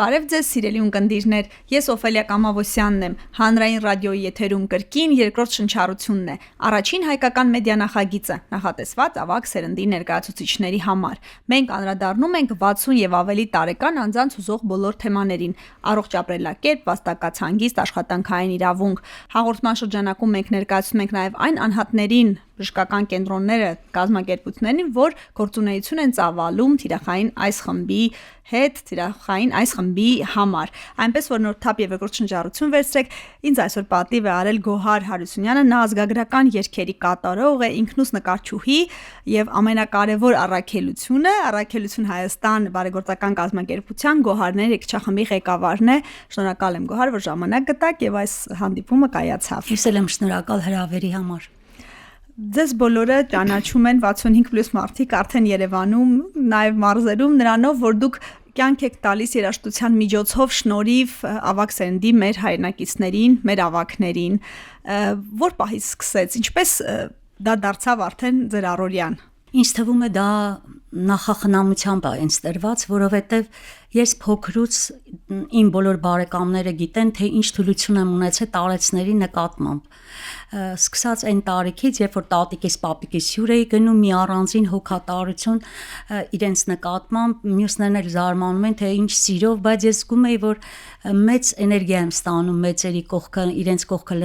Բարև ձեզ սիրելի ունկնդիրներ, ես Օֆելիա Կամավոսյանն եմ, հանրային ռադիոյի եթերում կրկին երկրորդ շնչառությունն է, առաջին հայկական մեդիա նախագիծը, նախատեսված ավագ սերնդի ներկայացուցիչների համար։ Մենք անդրադառնում ենք 60 եւ ավելի տարեկան անձանց հուզող բոլոր թեմաներին՝ առողջ ապրելակերպ, վաստակած հանգիստ, աշխատանքային իրավունք։ Հաղորդման շրջանակում մենք ներկայացնում ենք նաև այն անհատներին, բժշկական կենտրոնները, կազմակերպություններին, որ գործունեություն են ծավալում թիրախային այս խմբի հետ, թիրախային այս խմբի համար։ Այնպես որ նոր թափ եւ երկրորդ շնչառություն վերցրեք, ինձ այսօր պատիվ է արել Գոհար Հարությունյանը, նա ազգագրական երգերի կատարող է, ինքնուս նկարչուհի եւ ամենակարևոր առաքելություն Հայաստան բարեգործական կազմակերպության Գոհարներ երգչախմբի ղեկավարն է։ Շնորհակալ եմ Գոհար, որ ժամանակ գտաք եւ այս հանդիպումը կայացավ։ Ես էլ եմ շնորհակալ հրավերի համար։ Ձեզ բոլորը ճանաչում են 65+ մարդիկ արդեն Երևանում, նաև մարզերում, նրանով, որ դուք կյանք եք տալիս երաժշտության միջոցով շնորհիվ ավագ սերնդի մեր հայրենակիցներին, մեր ավագներին։ Որ պահից սկսեց, ինչպես դա դարձավ արդեն ձեր առօրյան։ Ինձ թվում է դա նախախնամությամբ է ինձ տրված, որովհետև ես փոքրուց իմ բոլոր բարեկամները գիտեն, թե ինչ թուլություն եմ ունեցել տարեցների նկատմամբ։ Սկսած այն տարիքից, երբ որ տատիկիս, պապիկիս հյուր էի գնում, մի առանձին հոգատարություն իրենց նկատմամբ, մյուսներն էլ զարմանում են, թե ինչ սիրով, բայց ես զգում էի, որ մեծ էներգիա եմ ստանում մեծերի կողքը, իրենց կողքը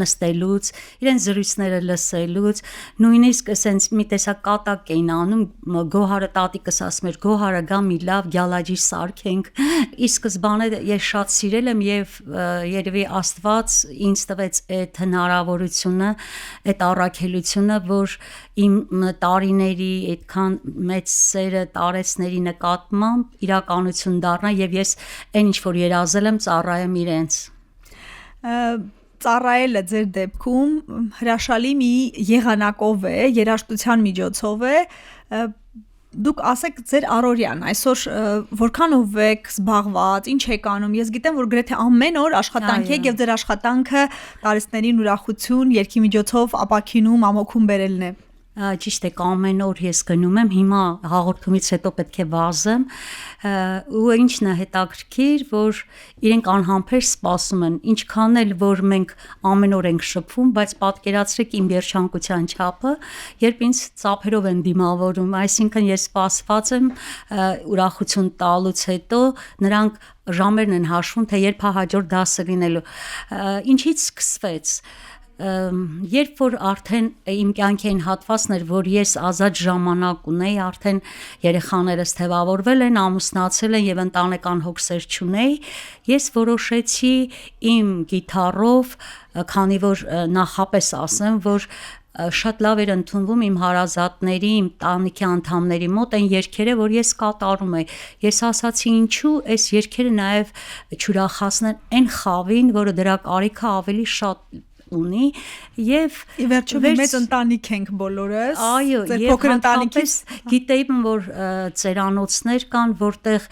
նստելուց, իրենց զրույցները լսելուց, նույնիսկ ասենց մի տեսակ կատակ էին անում, Գոհարը տատիկս ասում էր, Գոհարը գա մի լավ գյալաջի սարքենք։ Ի սկզբանե ես շատ սիրել եմ եւ երևի Աստված ինձ տվեց այդ հնարավորությունը, այդ առաքելությունը, որ իմ տարիների այդքան մեծ սերը տարեցների նկատմամբ իրականություն դառնա եւ ես այն ինչ որ երազել եմ ծառայեմ իրենց։ Ծառայելը ձեր դեպքում հրաշալի մի եղանակով է, երաժշտության միջոցով է։ Դուք ասեք ձեր առօրյան, այսօր որքանով եք զբաղված, ինչ եք անում։ Ես գիտեմ, որ գրեթե ամեն օր աշխատանք եք եւ ձեր աշխատանքը տարեցներին ուրախություն, երգի միջոցով ապաքինում, ամոքում բերելն է։ Ճիշտ է, ամեն օր ես գնում եմ, հիմա հաղորդումից հետո պետք է վազեմ, ու ինչն է հետաքրքիր, որ իրենք անհամբեր սպասում են, ինչքան էլ որ մենք ամեն օր ենք շփվում, բայց պատկերացրեք իմ երջանկության չափը, երբ ինձ ծափերով են դիմավորում, այսինքն ես սպասված եմ ուրախություն տալուց հետո, նրանք ժամերն են հաշվում, թե երբ հաջորդ դասը լինելու։ Ինչից սկսվեց։ Երբ որ արդեն իմ կյանքի այն հատվածն էր, որ ես ազատ ժամանակ ունեի, արդեն երեխաներս թևավորվել են, ամուսնացել են եւ ընտանեկան հոգսեր չունեի, ես որոշեցի իմ գիտարով, քանի որ նախապես ասեմ, որ շատ լավ էր ընդունվում իմ հարազատների, իմ տանիքի անդամների մոտ այն երգերը, որ ես կատարում եի։ Ես ասացի ինչու այս երգերը նաև չուրախացնեն այն խավին, որը դրա կարիքը ավելի շատ ունի եւ ի վերջո մեծ ընտանիք ենք բոլորս։ Այո, ձեր փոքր ընտանիքից գիտեի, որ ծերանոցներ կան, որտեղ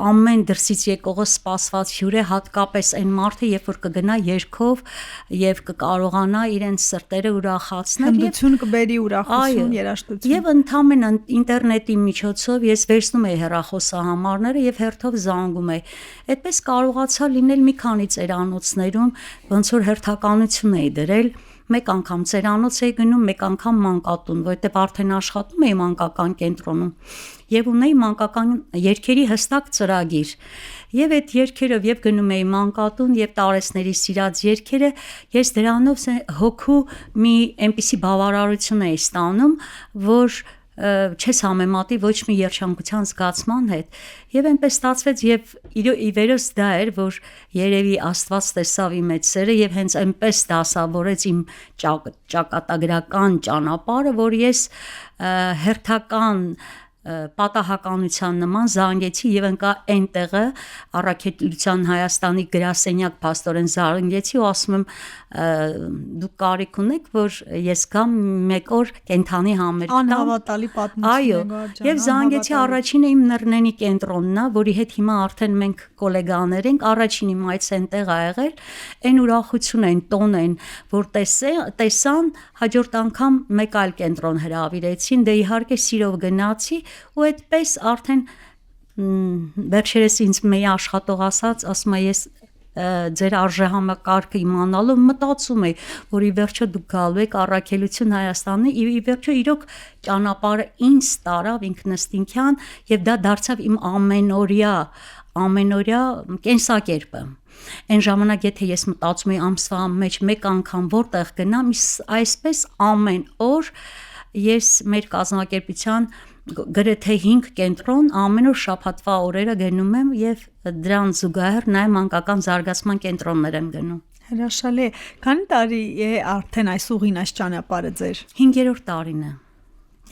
ամեն դրսից եկողը սպասված հյուր է, հատկապես այն մարդը, երբ որ կգնա երգով եւ կկարողանա իրենց սրտերը ուրախացնել, հմտություն կբերի ուրախություն, երաժշտություն։ Եվ ընդհանրեն ինտերնետի միջոցով ես վերցնում եի հեռախոսահամարները եւ հերթով զանգում եի։ Այդպես կարողացա լինել մի քանի ծերանոցներում, ոնց որ հերթականություն էի դրել, մեկ անգամ ծերանոց էի գնում, մեկ անգամ մանկատուն, որտեղ արդեն աշխատում էի մանկական կենտրոնում եւ ունեի մանկական երգերի հստակ ծրագիր։ Եվ այդ երգերով եւ գնում էի մանկատուն եւ տարեցների սիրած երգերը, ես դրանով հոգու մի այնպիսի բավարարություն էի ստանում, որ չես համեմատի ոչ մի երջանկության զգացման հետ։ Եվ այնպես ստացվեց եւ ի վերս դա էր, որ երևի Աստված տեսավ իմ այդ սերը եւ հենց այնպես դասավորեց իմ ճակատագրական ճանապարհը, որ ես հերթական պատահականության նման զանգեցի եւ ընկա այնտեղը առաքելության Հայաստանի գրասենյակ փաստորեն զանգեցի ու ասում եմ դուք կարիք ունեք որ ես գամ մեկ օր կենթանի համեր տամ։ Անհավատալի պատմություն։ Այո, եւ զանգեցի առաջինը իմ Նռնենի կենտրոնն է, որի հետ հիմա արդեն մենք գոլեգաներ ենք, առաջին իմ այց այնտեղ ա եղել, այն ուրախություն են, տոն են, որ տեսան, հաջորդ անգամ մեկ այլ կենտրոն հրավիրեցին, դե իհարկե սիրով գնացի ու այդպես արդեն վերջերս ինձ մեի աշխատող ասում է ես ձեր արժեհամակարգը իմանալով մտածում էի, որ ի վերջո դուք գալու եք առաքելություն Հայաստանի, ի վերջո իրոք ճանապարհը ինձ տարավ ինքնըստինքյան եւ դա դարձավ իմ ամենօրյա կենսակերպը։ Այն ժամանակ եթե ես մտածում էի ամսվա մեջ մեկ անգամ որտեղ գնամ, այսպես ամեն օր ես մեր կազմակերպության գրեթե 5 կենտրոն ամեն օր շաբաթվա օրերը գնում եմ եւ դրան զուգահեռ նաեւ մանկական զարգացման կենտրոններ եմ գնում։ Հրաշալի է։ Քանի տարի է արդեն այս ուղին, այս ճանապարհը ձեր։ 5-րդ տարին է։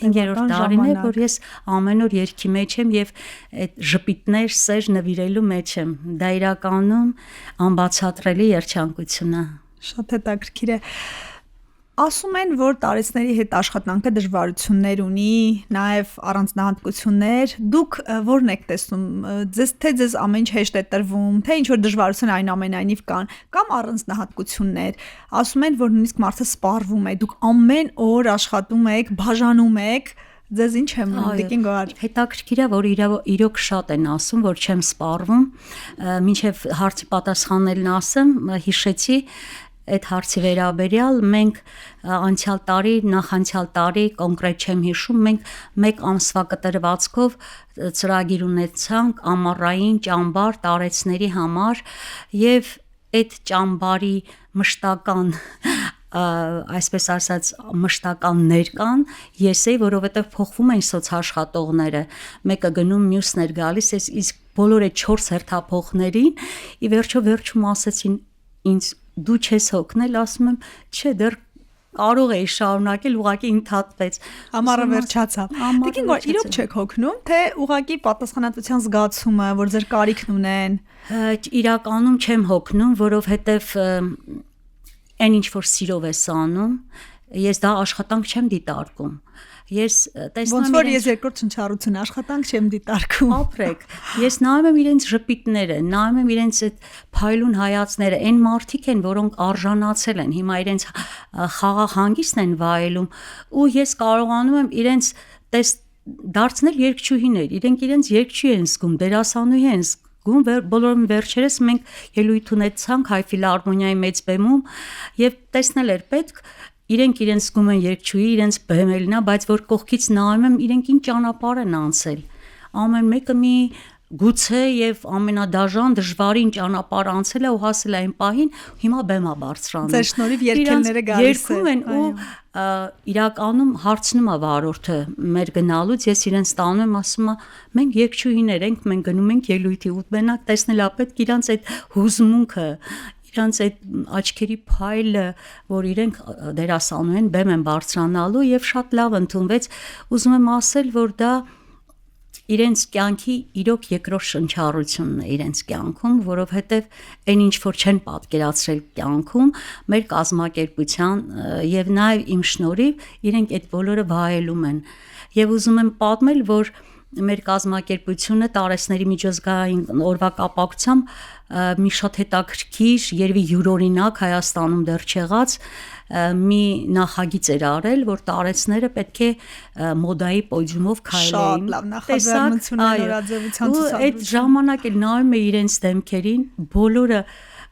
5-րդ տարին է, որ ես ամեն օր երգի մեջ եմ եւ այդ ժպիտներ, սեր նվիրելու մեջ եմ։ Դա իրականում անբացատրելի երջանկություն է։ Շատ հետաքրքիր է։ Ասում են, որ տարեցների հետ աշխատանքը դժվարություններ ունի, նաև առանձնահատկություններ։ Դուք ո՞րն եք տեսնում, ձեզ ամեն ինչ հեշտ է տրվում, թե ինչ որ դժվարություն այնուամենայնիվ կան, կամ առանձնահատկություններ։ Ասում են, որ նույնիսկ մարդը սպառվում է, դուք ամեն օր աշխատում եք, բաժանում եք, ձեզ ինչ եմ դեկին գար։ Հետաքրքիր է, որ իրոք շատ են ասում, որ չեմ սպառվում, մինչև հարցի պատասխանելն ասեմ, հիշեցի այդ հարցի վերաբերյալ մենք նախանցյալ տարի կոնկրետ չեմ հիշում, մենք մեկ ամսվա կտրվածքով ծրագիր ունեցանք ամառային ճամբար տարեցների համար եւ այդ ճամբարի մշտական այսպես ասած մշտականներ կան, ես էի, որովհետև փոխվում են սոցաշխատողները, մեկը գնում, մյուսն էր գալիս, իսկ բոլոր այդ 4 հերթափոխներին ի վերջում ասեցին ինձ դու չես հոգնել, ասում եմ, չէ, դեռ կարող էի շարունակել, ուղղակի ընդհատվեց։ Ամառը վերջացավ։ Դեկին որ իրոք չեք հոգնում, թե ուղղակի պատասխանատվության զգացումը, որ ձեր կարիքն ունեն։ Իրականում չեմ հոգնում, որովհետև այն ինչ որ սիրով ես անում, ես դա աշխատանք չեմ դիտարկում։ Ես տեսնում եմ ոնց որ ես երկրորդ շնչառություն աշխատանք չեմ դիտարկում։ Ապրեք։ Ես նայում եմ իրենց ժպիտները, նայում եմ իրենց այդ փայլուն հայացքները, այն մարդիկ են, որոնք արժանացել են, հիմա իրենց խաղաղ հանգիստն են վայելում, ու ես կարողանում եմ իրենց դարձնել երգչուհիներ, իրենց երգչուհի են զգում, դերասանուհի են զգում, բոլորը վերջերս մենք ելույթ ունեցանք Հայ ֆիլհարմոնիայի մեծ բեմում եւ տեսնել էր պետք իրենք զգում են երգչուհի, իրենց բեմելնա, բայց որ կողքից նայում եմ, իրենք ինչ ճանապարհ են անցել։ Ամեն մեկը մի գուցե եւ ամենադաժան դժվարին ճանապարհ անցել է ու հասել այն պահին, հիմա բեմա բարձրանում։ Ձեր շնորհիվ երգելները գալիս են ու իրականում հարցնում է վարորդը մեր գնալուց, ես իրենց տանում եմ, ասում եմ, մենք երգչուհիներ ենք, մենք գնում ենք ելույթի ու մենակ տեսնել է պետք իրանց այդ հուզմունքը, իրանց այդ աչքերի փայլը, որ իրենք դերասանու են, բեմ են բարձրանալու եւ շատ լավ ընդունվեց, ուզում եմ ասել, որ դա իրենց կյանքի իրոք երկրորդ շնչառությունն է իրենց կյանքում, որովհետեւ այն ինչ որ չեն պատկերացրել կյանքում, մեր կազմակերպության եւ նաեւ իմ շնորհիվ իրենք այդ բոլորը վայելում են եւ ուզում եմ պատմել, որ մեր կազմակերպությունը տարեցների միջազգային օրվա կապակցությամբ մի շատ հետաքրքիր, երևի յուրօրինակ Հայաստանում դեռ չեղած մի նախագիծ էր արել, որ տարեցները պետք է մոդայի պոդիումով քայլեին։ Շատ լավ նախաձեռնություն է, նորաձևության ցուցադրություն։ Ու այդ ժամանակ էլ նայում էի իրենց դեմքերին, բոլորը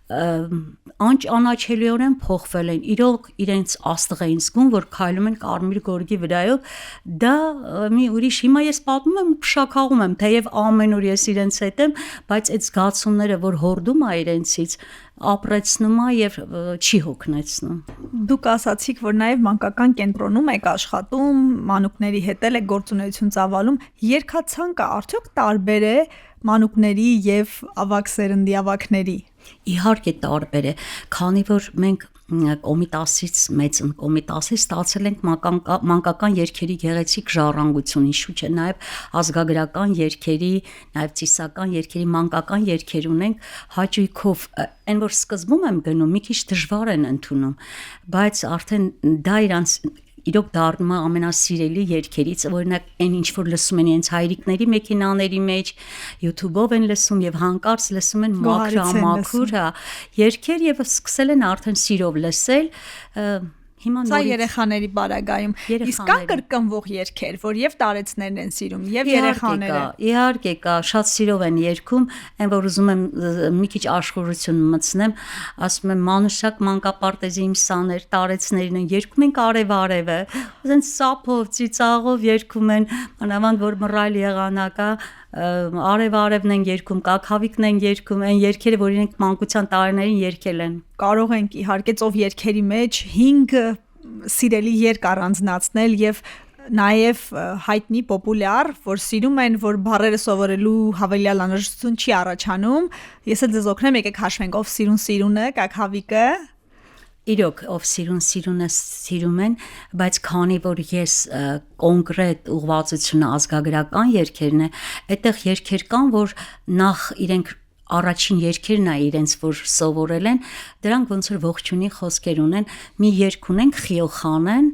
անճանաչելիորեն փոխվել են, իրոք իրենց աստղ էին զգում, որ քայլում են կարմիր գորգի վրայով, դա մի ուրիշ, հիմա ես պատմում եմ ու փշաքաղում եմ, թեև ամեն օր ես իրենց հետ եմ, բայց այդ զգացումները, որ հորդում է իրենցից, ապրեցնում է եւ չի հոգնեցնում։ Դուք ասացիք, որ նաեւ մանկական կենտրոնում եք աշխատում, մանուկների հետ եք գործունեություն ծավալում, երգացանկը արդյոք տարբեր է մանուկների եւ ավագ սերնդի ավագների։ Իհարկե տարբեր է, քանի որ մենք Կոմիտասից մեծն Կոմիտասից ստացել ենք մանկական երգերի գեղեցիկ ժառանգություն, ինչու՞ չէ, նաև ազգագրական երգերի, նաև ծիսական երգերի, մանկական երգեր ունենք, հաճույքով, այն որ սկզբում եմ գնում, մի քիչ դժվար են ընդունում, բայց արդեն դա իրոք դառնում է ամենասիրելի երգերից, օրինակ այն ինչ որ լսում են իրենց հայրիկների մեքենաների մեջ, YouTube-ով են լսում եւ հանկարծ լսում են մաքրամաքուր երգեր եւ սկսել են արդեն սիրով լսել, Հիմա Սա երեխաների բարագայում։ Իսկ կան կրկնվող երգեր, որ եւ տարեցներն են սիրում, եւ երեխաները։ Իհարկե կա, շատ սիրով են երգում, այն որ ուզում եմ մի քիչ աշխորհություն մտցնեմ, ասում եմ Մանուշակ մանկապարտեզի իմ սաներ տարեցներին են երգում են արև-արևը, ասենց սափով, ծիծաղով երգում են, մանավանդ որ մռայլ եղանակա արև-արևն են երգում, կաքավիկն են երգում, այն երգերը, որ իրենք մանկության տարիներին երգել են։ Կարող ենք իհարկե ծով երգերի մեջ 5 սիրելի երգ առանձնացնել եւ նաև հայտնի պոպուլյար, որ սիրում են, որ բառերը սովորելու հավելյալ անհրաժեշտություն չի առաջանում։ Ես էլ ձեզ օգնեմ, եկեք հաշվենք ով սիրունը, կաքավիկը։ Իրոք, ով սիրունը սիրում են, բայց քանի որ ես կոնկրետ ուղղվածությունը ազգագրական երգերն է, այդտեղ երգեր կան, որ նախ իրենք առաջին երգերն է իրենց որ սովորել են, դրանք ոնց որ ողջունի խոսքեր ունեն, մի երգ ունենք Խիոխանեն,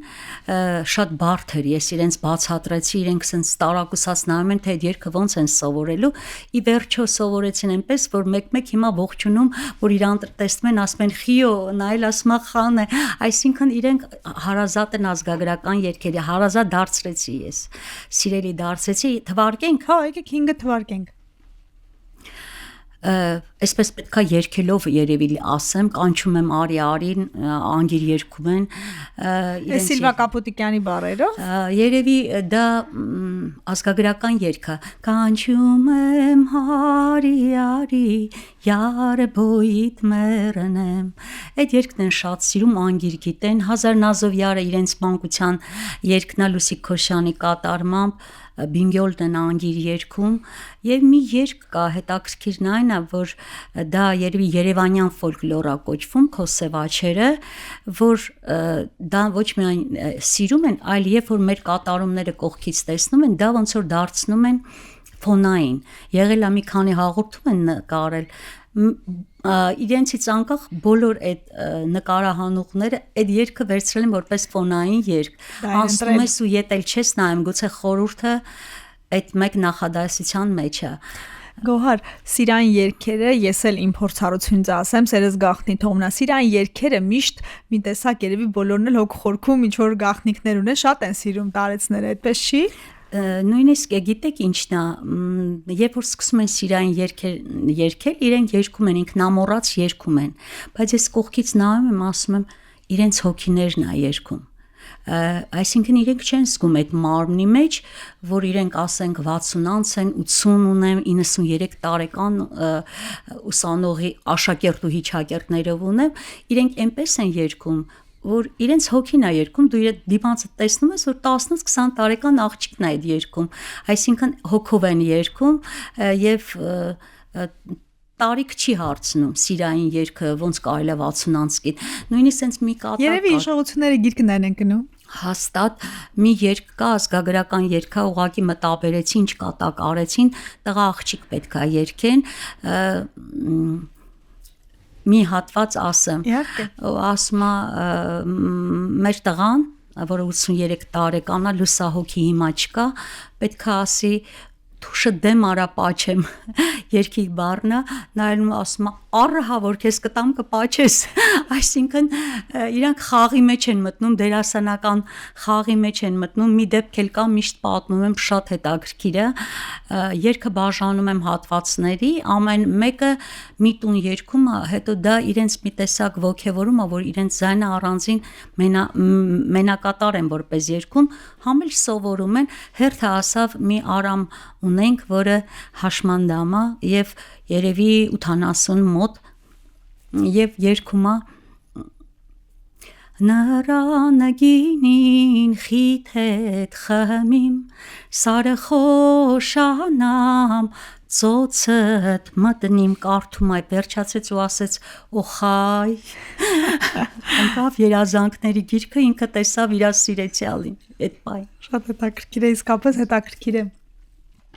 շատ բարդ էր, ես իրենց բացատրեցի, իրենք sense տարակուսած նայում են, թե այդ երգը ոնց են սովորելու, ի վերջո սովորեցին այնպես, որ մեկ-մեկ հիմա ողջունում, որ իրան տեսնում են, ասում են Խիո, նայել ասում է Խան է, այսինքն իրենք հարազատ են ազգագրական երգերի, հարազատ դարձրեցի ես, սիրելի դարձրեցի, թվարկենք, հա, եկեք 5 թվարկենք։ Այսպես պետքա երկելով երևի ասեմ, կանչում եմ արին, անգիր երգում են Սիլվա Կապուտիկյանի բառերով երևի դա ազգագրական երգը կանչում եմ արի յարը բոյիդ մեռնեմ այդ երգն են շատ սիրում անգիր գիտեն Հազար Նազովյարը իրենց մանկության երգնա Լուսիկ Քոշյանի կատարմամբ Բինգյոլն են անգիր երգում եւ մի երգ կա հետաքրքիրն այն է որ դա երևի երևանյան ֆոլկլորա կոչվում Քոսեվաչերը որ դա ոչ միայն սիրում են այլ երբ որ մեր կատարումները կողքից տեսնում են դա ոնց որ դարձնում են ֆոնային եղել է մի քանի հաղորդում են նկարել իրենցից անկախ բոլոր այդ նկարահանողները այդ երգը վերցրել են որպես ֆոնային երգ անցնում ես ու ետ էլ չես նայում գուցե խորհուրդը այդ մեկ նախադասության մեջ է Գոհար, սիրային երգերը, ես էլ իմ փորձառությունից ասեմ, սերս գաղտնի թողնա, սիրային երգերը միշտ մի տեսակ երևի բոլորն էլ հոգ խորքում ինչ որ գաղտնիքներ ունեն, շատ են սիրում տարեցները, այդպես չի։ Նույնիսկ գիտեք ինչն է, երբ որ սկսում են սիրային երգել, իրենք երգում են ինքնամոռաց երգում են, բայց ես կողքից նայում եմ, ասում եմ, իրենց հոգիներն է երգում։ Այսինքն իրենք չեն զգում այդ մարմնի մեջ, որ իրենք ասենք 60-անց են, 80 ունեմ, 93 տարեկան ուսանողի աշակերտ ու հիջակերտներով ունեմ, իրենք այնպես են երգում որ իրենց հոգին է երգում, դու իր դիմացը տեսնում ես, որ 10-20 տարեկան աղջիկն է այդ երգում, այսինքն հոգով են երգում եւ տարիք չի հարցնում սիրային երգը ոնց կարելի է 60-անց գիտ նույնիսկ sense մի կատակ երևի հիշողությունները գիրկներն են գնում հաստատ մի երգ կա ազգագրական երգա ուղակի մտաբերեցի ինչ կատակ արեցին տղա աղջիկ պետքա երգեն մի հատված ասեմ ասում է մեր տղան որը 83 տարեկան է լուսահոգի հիմա չկա պետքա ասի թուշը դեմ արա պաչեմ երկի բառնա նայում ասում առհա որ քեզ կտամ կպաչես այսինքն իրանք խաղի մեջ են մտնում դերասանական խաղի մեջ են մտնում մի դեպք էլ կա միշտ պատմում եմ շատ հետաքրքիր է երգը բաժանում եմ հատվածների ամեն մեկը մի տուն երգում է հետո դա իրենց մի տեսակ ոգևորում է որ իրենց ձայնը առանձին մենակատար են որպես երգում համ էլ սովորում են հերթը ասավ մի արամ ունենք, որը հաշմանդամ է եւ երևի 80 մոտ եւ երգում է Նրանագինին խիթետ խմիմ սարը խոշանամ ծոցդ մտնիմ կարդում այ վերջացեց ու ասեց օխայ անկավ երազանքների գիրքը ինքը տեսավ իր սիրեցյալին այդ բայ շատ հետաքրքիր է իսկապես հետաքրքիր է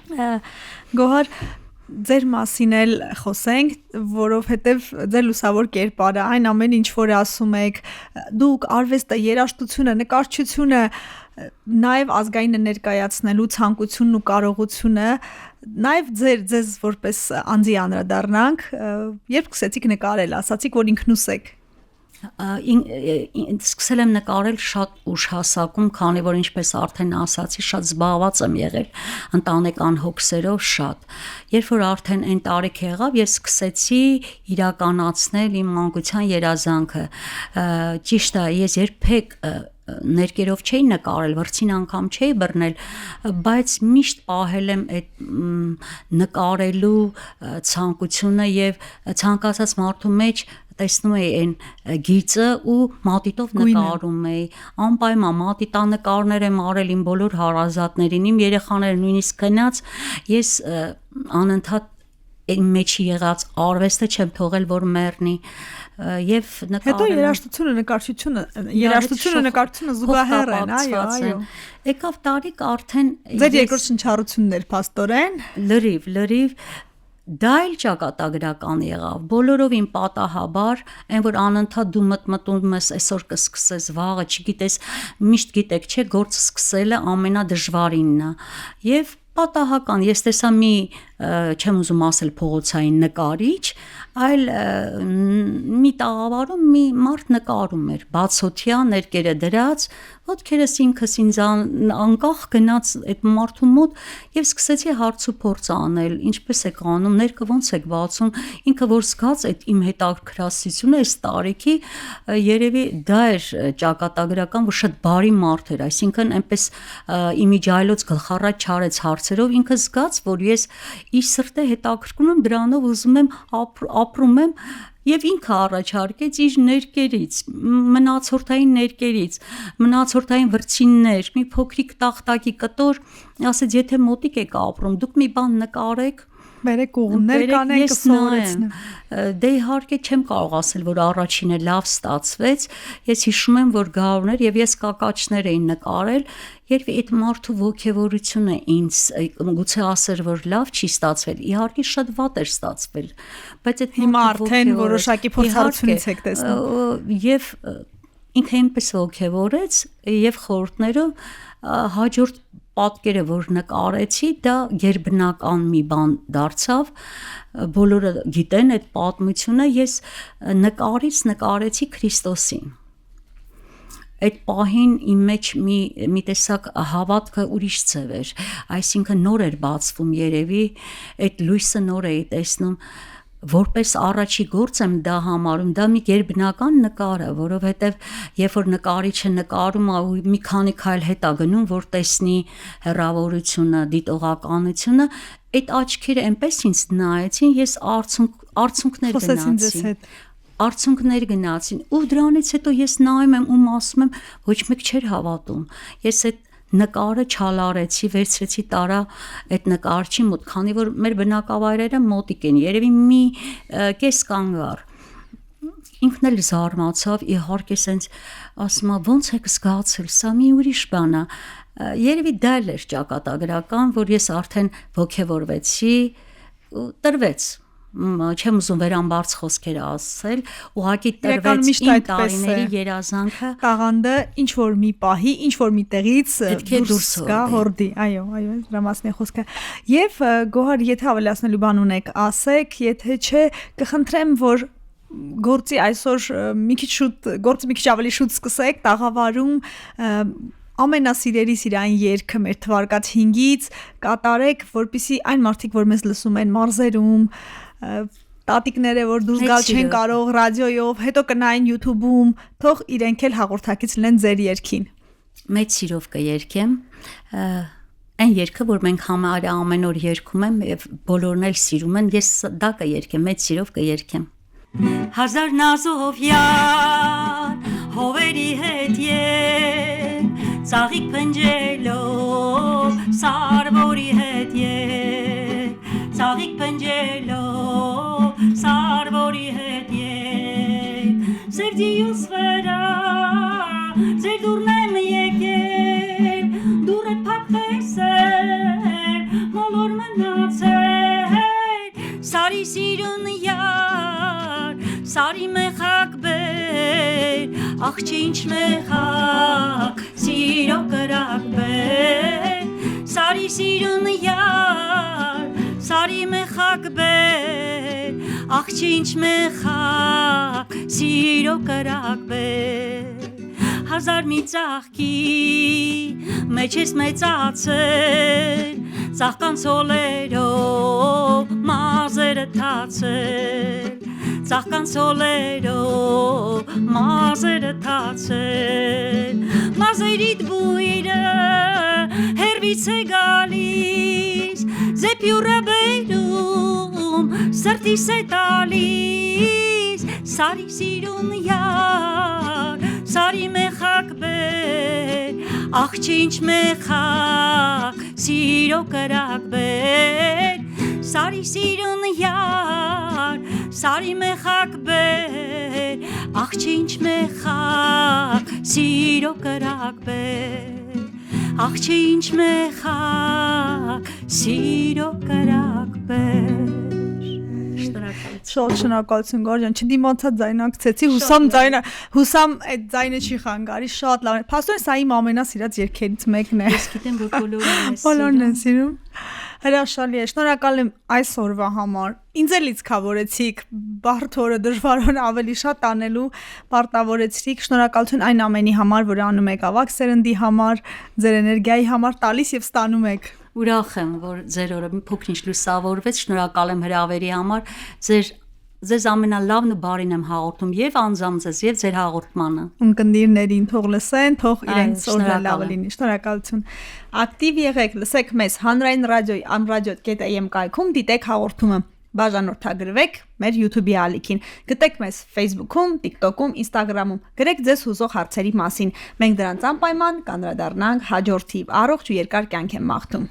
Գոհար ձեր մասին էլ խոսենք, որովհետև ձեր լուսավոր կերպարը, այն ամեն ինչ որ ասում եք, դուք արվեստը, երաժշտությունը, նկարչությունը, նաև ազգայինը ներկայացնելու ցանկությունն ու կարողությունը, նաև ձեզ որպես անձի անդրադառնանք, երբ սկսեցիք նկարել, ասացիք, որ ինքնուս եք։ Սկսել եմ նկարել շատ ուշ հասակում, քանի որ ինչպես արդեն ասացի, շատ զբաղված եմ եղել ընտանեկան հոգսերով շատ։ Երբ որ արդեն այն տարիք եղավ, ես սկսեցի իրականացնել իմ մանկության երազանքը։ Ճիշտ է, ես երբեք ներկերով չէի նկարել, վրձին անգամ չէի բռնել, բայց միշտ պահել եմ այդ նկարելու ցանկությունը եւ ցանկացած մարդու մեջ տեսնում էի այն գիծը ու մատիտով նկարում էի, անպայման մատիտանկարներ եմ արել իմ բոլոր հարազատներին, իմ երեխաները նույնիսկ գնաց, ես անընդհատ իմ մեջի եղած արվեստը չեմ թողել, որ մեռնի եւ հետո երաժշտությունը նկարչությունը զուգահեռ են, այո։ Եկավ տարիք արդեն ձեր երկրորդ շնչառությունն էր փաստորեն։ Լրիվ դա էլ ճակատագրական եղավ, բոլորովին պատահաբար, այն որ անընդհատ դու մտնում ես այսօր կսկսես, վաղը չգիտես, միշտ գիտեք, չէ, գործ սկսելը ամենադժվարինն է։ Եվ պատահական, ես տեսա մի, չեմ ուզում ասել փողոցային նկարիչ, այլ մի տաղավարում մի մարդ նկարում էր, բացօթյա ներկերը դրած, ոտքերս ինքս ինձ անկախ գնաց այդ մարդու մոտ եւ սկսեցի հարց ու փորձ անել, ինչպես եք անում, ներկը ոնց եք բացում, ինքը որ զգաց այդ իմ հետաքրքրասությունը այս տարիքի, երևի դա էր ճակատագրական, որ շատ բարի մարդ էր, այսինքն այնպես իմիջայլոց գլխառատ չարեց հարցերով, ինքը զգաց, որ ես իր սրտե հետաքրքրում եմ դրանով, ուզում եմ ապրում եմ եւ ինքը առաջարկեց իր ներկերից, մնացորդային վրձիններ, մի փոքրիկ տախտակի կտոր, ասեց, եթե մոտիկ եք ապրում, դուք մի բան նկարեք, բերեք ուղումներ կանենք, կսովորեցնեմ։ Դե իհարկե չեմ կարող ասել, որ առաջինը լավ ստացվեց, ես հիշում եմ, որ գարուներ եւ ես կակաչներ էին նկարել, երբ այդ մարդու ոգևորությունը ինձ գուցե ասեր, որ լավ չի ստացվել, իհարկե շատ վատ էր ստացվել, բայց այդ հիմա արդեն որոշակի փորձառությունից եք տեսնում։ Եվ ինքը այնպես ոգևորեց եւ խորհուրդներով հաջորդ պատկերը, որ նկարեցի, դա գերբնական մի բան դարձավ, բոլորը գիտեն այդ պատմությունը, ես նկարեցի Քրիստոսին։ Այդ պահին իմ մեջ մի տեսակ հավատքը ուրիշ ձև էր, այսինքն նոր էր բացվում երևի, այդ լույսը նոր էի տեսնում, որպես առաջի գործ եմ դա համարում, դա մի գերբնական նկար է, որովհետև երբ որ նկարիչը նկարում է ու մի քանի քայլ հետա գնում, որ տեսնի հեռավորությունը, դիտողականությունը, այդ աչքերը այնպես ինձ նայեցին, ես արցունքներ գնացին, ու դրանից հետո ես նայում եմ ու ասում եմ, ոչ մեկ չէր հավատում, ես այդ նկարը չալարեցի, վերցրեցի տարա այդ նկարչի մոտ, քանի որ մեր բնակավայրերը մոտիկ են, երևի մի կես կանգար, ինքն էլ զարմացավ, իհարկե սենց ասում է, ոնց եք զգացել, սա մի ուրիշ բան է, երևի դա էր ճակատագրական, որ ես արդեն ոգևորվեցի, տրվեց, չեմ ուզում վերամբարձ խոսքեր ասել, ուղղակի տրվեց իմ տարիների երազանքը, տաղանդը ինչ որ մի պահի, ինչ որ մի տեղից դուրս գա հորդի, այո, դրա մասն է խոսքը։ Եվ Գոհար, եթե ավելացնելու բան ունեք, ասեք, եթե չէ, կխնդրեմ, որ գործի այսօր գործը մի քիչ ավելի շուտ սկսեք, տաղավարում ամենասիրելի սիրային երգը մեր թվարկած 5-ից կատարեք, որպեսզի այն մարդիկ, որ մեզ լսում են մարզերում, տատիկները, որ դուրս գալ չեն կարող ռադիոյով, հետո կնային YouTube-ում, թող իրենք էլ հաղորդակից լինեն ձեր երգին։ Մեծ սիրով կերգեմ, այն երգը, որ մենք համարյա ամեն օր երգում եմ եւ բոլորն էլ սիրում են, ես դա կերգեմ, մեծ սիրով կերգեմ։ Հազար նազով յար, հովերի հետ երգ, ծաղիկ փնջելով, սարվորի հետ երգ, ծաղիկ փնջելով, սարվորի հետ երգ, սերդիուս վրա, ձեր դուրն եմ եկել, դուր էդ փակ տեսել, մոլոր մնացել, սարի սիրուն յար, սարի մեխակ բեր, աղջի ինչ մեխակ, սիրո կրակ բեր, սարի սիրուն յար, սարի մեխակ բեր, աղջի ինչ մեխակ սիրո կրակ բեր հազար մի ծաղկի մեջ ես մեծացել ծաղկան սոլերով մարզերը թացել ծաղկան սոլերով մարզերը թացել մարզերիդ բույրը հերվից է գալիս զեպյուրը բերում սրտիս է տալիս սարի սիրուն յար սարի մեխակ բեր աղջի ինչ մեխակ սիրո կրակ բեր սարի սիրուն յար սարի մեխակ բեր աղջի ինչ մեխակ սիրո կրակ բեր աղջի ինչ մեխակ սիրո կրակ բեր Շատ շնորհակալություն Գորջան, չդիմացա ձայնակցեցի, հուսամ այդ ձայնը չի խանգարի, շատ լավ է։ Փաստորեն սա իմ ամենասիրած երգերից մեկն է։ Ես գիտեմ, որ բոլորն են սիրում։ Հրաշալի է, շնորհակալ եմ այս օրվա համար։ Ինձ էլ լիցքավորեցիք, բարդ օրը դժվար օրը ավելի շատ անելու պարտավորեցիք։ Շնորհակալություն այն ամենի համար, որ անում եք ավագ սերնդի համար, ձեր էներգիայի համար տալիս եւ ստանում եք։ Ուրախ եմ, որ ձեր օրը մի փոքր-ինչ լուսավորվեց, շնորհակալ եմ հրավերի համար, ձեզ ամենալավն ու բարին եմ հաղորդում եւ անձամբ ձեզ եւ ձեր հաղորդմանը։ Ունկնդիրներին թող լսեն, թող իրենց օրը լավ լինի։ Շնորհակալություն։ Ակտիվ եղեք, լսեք մեզ հանրային ռադիոյի amradio.am կայքում, դիտեք հաղորդումը։ Բաժանորդագրվեք մեր YouTube-ի ալիքին։ Գտեք մեզ Facebook-ում, TikTok-ում, Instagram-ում։ Գրեք ձեզ հուզող հարցերի մասին։ Մենք դրանց անպայման կանդրադառնանք հաջորդիվ։ Առողջ ու երկար կյանք եմ մաղթում։